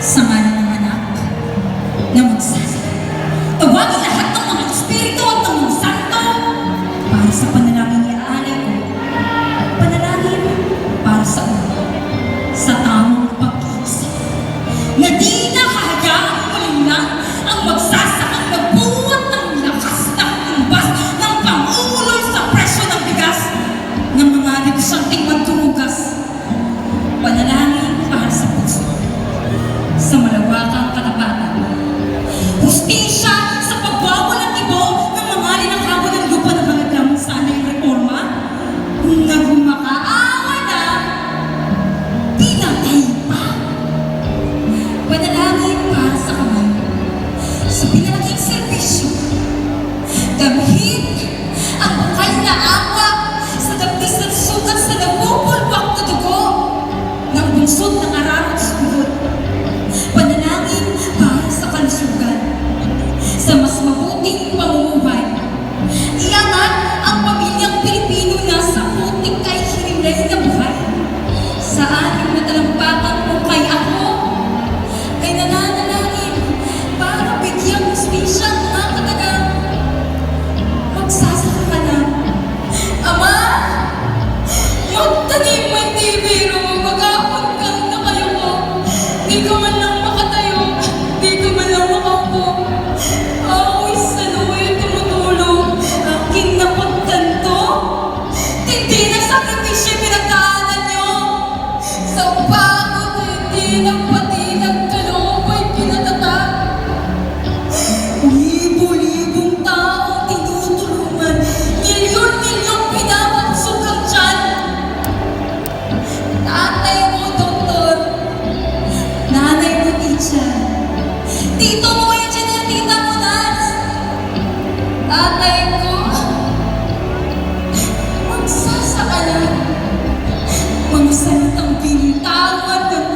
Sama ng anak na magsasaka. Tawagin lahat ng mga espiritu at ng mga santo para sa panalangin iaalay ko. Panalangin para sa ulo, sa tamang pag-iisip, na di na hahayaang malinlang ang magsasakang magbuhat ng lakas ng tumbas ng panguuloy sa presyo ng bigas ng mga negosyanteng magturugas. Panalangin para sa puso, sa malawakang katapatan, hustisya sa pagwawalang ibo ng mga linanghawa ng lupa ng mga lamang sana yung reforma na gumakaawa na pinatay pa. Panalangin para sa kamay, sa pinalaking serbisyo, damhin ang bakal na awa sa dapis ng sugat sa nabubulwak na dugo ng bunsod ng araw at sunod. Panalangin para sa kalusugan, sa mas mabuting pamumuhay. Iangat ang pamilyang Pilipino na sa putik kay hirimlay na buhay. Sa ating natalampakan mo kay ako, ay nananalangin para bigyang hustisya ang mga katagang magsasaka ka na. Ama, magtanim may tibiro, mag-aapon kang na kayo ko. Di ka man lang makatayo, di ka man lang makaupo. Ako'y sa luwa'y tumutulong, aking napagtanto. Hindi na sakripisyo pinagdaanan nyo. Sa pagod, hindi ng pati nagkaloob ay pinatatak. Libo-libong tao tinutulungan, milyon-milyong pinapabusog ang tiyan. Tatay mo, doktor. Nanay mo, teacher. Tito mo, engineer, tita mo, nurse. Tatay ko, magsasaka na. Mga salitang binitawan ng